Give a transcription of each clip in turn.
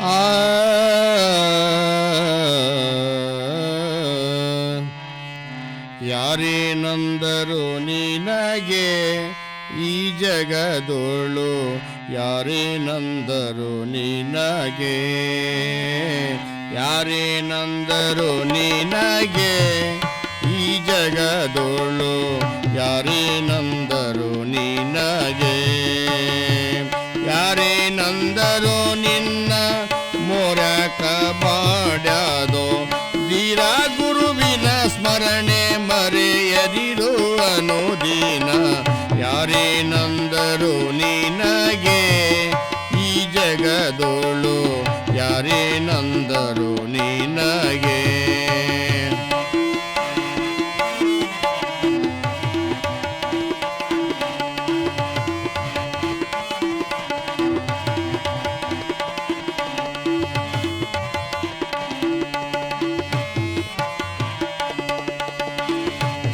ಆ ಯಾರೇನಂದರು ನಿನಗೆ ಈ ಜಗದೋಳು, ಯಾರೇನಂದರು ನಿನಗೆ, ಯಾರೇನಂದರು ನಿನಗೆ ಈ ಜಗದೋಳು, ಯಾರೇನಂದರು ನಿನಗೆ, ಯಾರೇನಂದರು ನಿನ್ನ ಮೊರಕ ಬಾಡ್ಯಾದೋ, ಧೀರ ಗುರುವಿನ ಸ್ಮರಣೆ ಮರೆಯದಿರು ಅನುದಿನ, ಯಾರೇನಂದರು ನಿನಗೆ ಈ ಜಗದೋಳು, ಯಾರೇನಂದರು ನಿನಗೆ.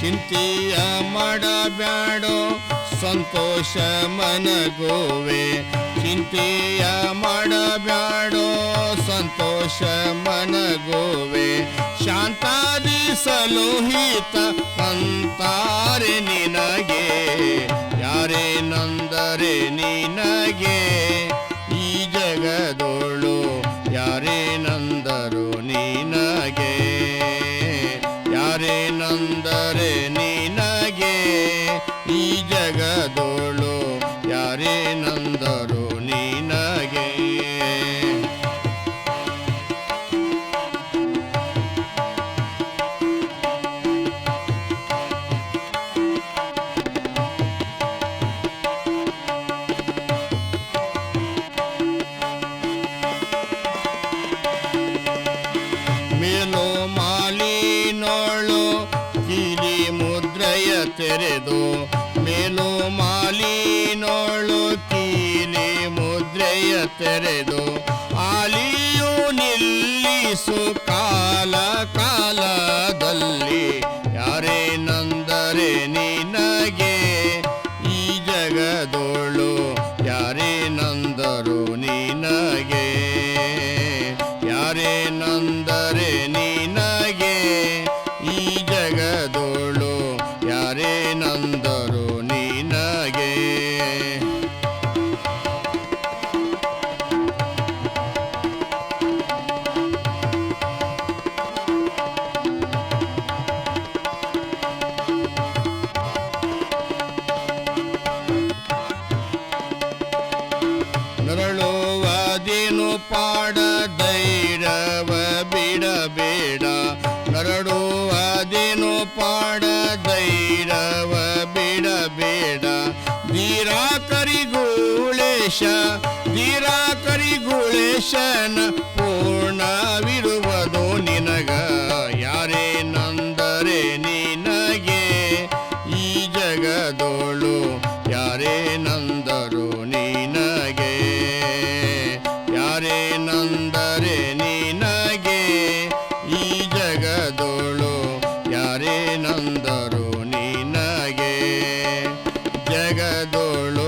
ಚಿಂತೆಯ ಮಾಡಬ್ಯಾಡೋ ಸಂತೋಷ ಮನಗೋವೆ, ಚಿಂತೆಯ ಮಾಡಬ್ಯಾಡೋ ಸಂತೋಷ ಮನಗೋವೆ, ಶಾಂತಾದಿ ಸಲೋಹಿತ ಅಂತಾರೆ ನಿನಗೆ, ಯಾರೇನಂದರೆ ನಿನಗೆ ಈ ಜಗದೋಳು, ಯಾರೇನಂದರು ನಿನಗೆ, ಯಾರೇನಂದರೆ ನಿನಗೆ ಈ ಜಗದೋಳು, ಯಾರೇನಂದರು ನಿನಗೆ. ಮೇಲೋ ಮಾಲಿನೋಳು ಕೀಲಿ ಮುದ್ರೆಯ ತೆರೆದು, ಮೇಲೋ ಮಾಲಿನೋಳು ಕೀಲಿ ಮುದ್ರೆಯ ತೆರೆದು, ಆಲಿಯು ನಿಲ್ಲಿಸು ಕಾಲ ಕಾಲದಲ್ಲಿ, ಯಾರೇನಂದರೆ ನಿನಗೆ ಈ ಜಗದೋಳು, ಯಾರೇನಂದರು ನಿನಗೆ, ಯಾರೇನಂದರೆ ನಿನಗೆ ಈ ಜಗದೋಳು, ಯಾರೇನಂದರು ನಿನಗೆ. ನರಳುವುದೇನು ಪಾಡ ಧೈರ್ಯವ ಬಿಡಬೇಡ, ನರಳುವುದೇನು ಪಾಡ ಧೈರ್ಯವ ಬಿಡಬೇಡ, ಧೀರ ಕರಿಗೂಳೇಶ, ಧೀರ ಕರಿಗೂಳೇಶನ ಪೂರ್ಣವಿರುವುದು ನಿನಗ, ಯಾರೇನಂದರೆ ನಿನಗೆ ಈ ಜಗದೋಳು, ಯಾರೇನಂದರು ನಿನಗೆ, ಯಾರೇನಂದರೆ ನಿನಗೆ ಈ ಜಗದೋಳು, ಯಾರೇನಂದರು ನಿನಗೆ, ಜಗದೋಳು